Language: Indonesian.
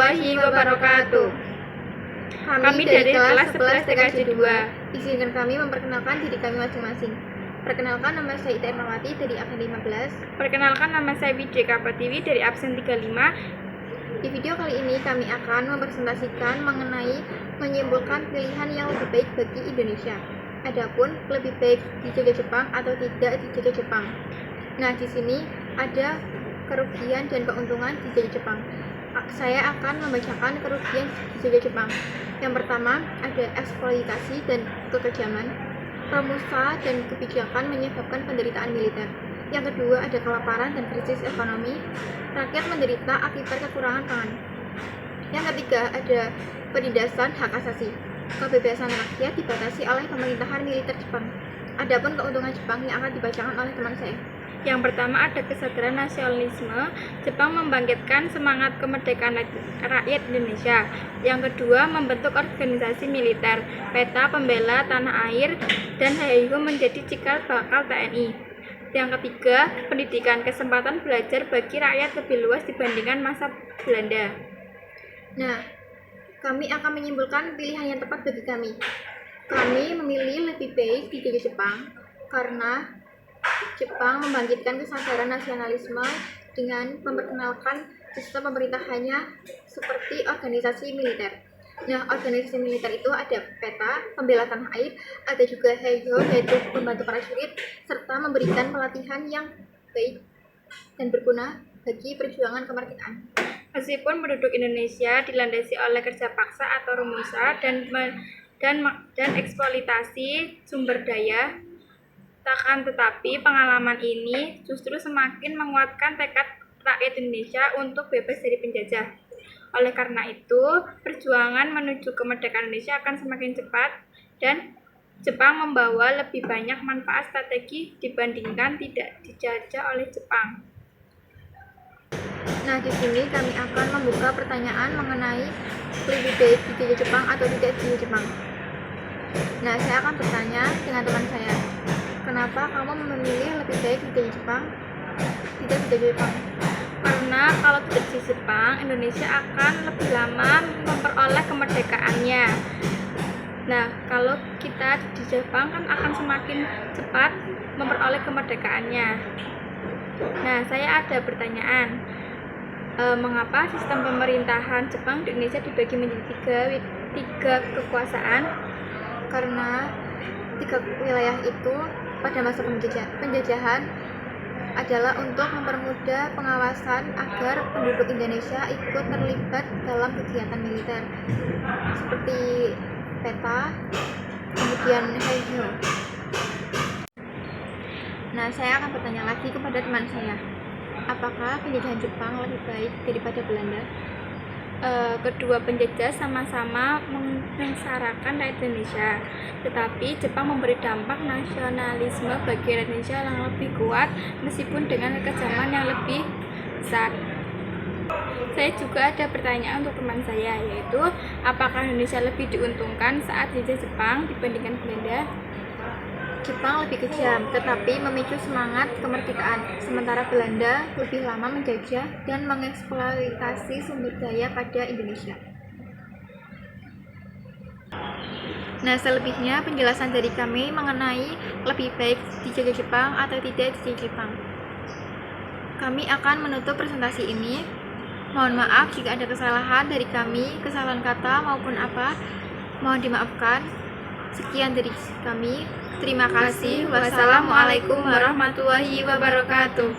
warahmatullahi wabarakatuh. Kami dari kelas 11 TKJ 2. Izinkan kami memperkenalkan diri kami masing-masing. Perkenalkan, nama saya Ita Irmawati dari absen 15. Perkenalkan, nama saya Widya Pratiwi dari absen 35. Di video kali ini kami akan mempresentasikan mengenai menyimpulkan pilihan yang lebih baik bagi Indonesia. Adapun lebih baik dijajah Jepang atau tidak dijajah Jepang. Nah, di sini ada kerugian dan keuntungan dijajah Jepang. Saya akan membacakan kerugian dijajah Jepang. Yang pertama, ada eksploitasi dan kekejaman. Romusa dan kebijakan menyebabkan penderitaan militer. Yang kedua, ada kelaparan dan krisis ekonomi. Rakyat menderita akibat kekurangan pangan. Yang ketiga, ada penindasan hak asasi. Kebebasan rakyat dibatasi oleh pemerintahan militer Jepang. Adapun keuntungan Jepang yang akan dibacakan oleh teman saya. Yang pertama, ada kesadaran nasionalisme. Jepang membangkitkan semangat kemerdekaan rakyat Indonesia. Yang kedua, membentuk organisasi militer, peta pembela tanah air, dan Hayahu menjadi cikal bakal TNI. Yang ketiga, pendidikan, kesempatan belajar bagi rakyat lebih luas dibandingkan masa Belanda. Nah, kami akan menyimpulkan pilihan yang tepat bagi kami. Kami memilih lebih baik dijajah Jepang karena Jepang membangkitkan kesadaran nasionalisme dengan memperkenalkan sistem pemerintahannya seperti organisasi militer. Nah, organisasi militer itu ada peta, pembela tanah air, ada juga Hayahu, yaitu pembantu prajurit, serta memberikan pelatihan yang baik dan berguna bagi perjuangan kemerdekaan. Meskipun penduduk Indonesia dilandasi oleh kerja paksa atau romusa dan eksploitasi sumber daya, tetapi pengalaman ini justru semakin menguatkan tekad rakyat Indonesia untuk bebas dari penjajah. Oleh karena itu, perjuangan menuju kemerdekaan Indonesia akan semakin cepat dan Jepang membawa lebih banyak manfaat strategi dibandingkan tidak dijajah oleh Jepang. Nah, di sini kami akan membuka pertanyaan mengenai lebih baik dijajah Jepang atau tidak dijajah Jepang. Nah, saya akan bertanya dengan teman saya. Kenapa kamu memilih lebih baik dijajah Jepang, tidak dijajah Jepang? Karena kalau tidak di Jepang, Indonesia akan lebih lama memperoleh kemerdekaannya. Nah, kalau kita di Jepang kan akan semakin cepat memperoleh kemerdekaannya. Nah, saya ada pertanyaan. Mengapa sistem pemerintahan Jepang di Indonesia dibagi menjadi tiga kekuasaan? Karena tiga wilayah itu pada masa penjajahan adalah untuk mempermudah pengawasan agar penduduk Indonesia ikut terlibat dalam kegiatan militer seperti peta, kemudian Hayahu. Nah, saya akan bertanya lagi kepada teman saya, apakah penjajahan Jepang lebih baik daripada Belanda? Kedua penjajah sama-sama menyengsarakan rakyat Indonesia, tetapi Jepang memberi dampak nasionalisme bagi rakyat Indonesia yang lebih kuat meskipun dengan kekejaman yang lebih besar. Saya juga ada pertanyaan untuk teman saya, yaitu apakah Indonesia lebih diuntungkan saat dijajah Jepang dibandingkan Belanda? Jepang lebih kejam, tetapi memicu semangat kemerdekaan, sementara Belanda lebih lama menjajah dan mengeksploitasi sumber daya pada Indonesia. Nah, selebihnya penjelasan dari kami mengenai lebih baik dijajah Jepang atau tidak dijajah Jepang. Kami akan menutup presentasi ini. Mohon maaf jika ada kesalahan dari kami, kesalahan kata maupun apa, mohon dimaafkan. Sekian dari kami. Terima kasih. Wassalamualaikum warahmatullahi wabarakatuh.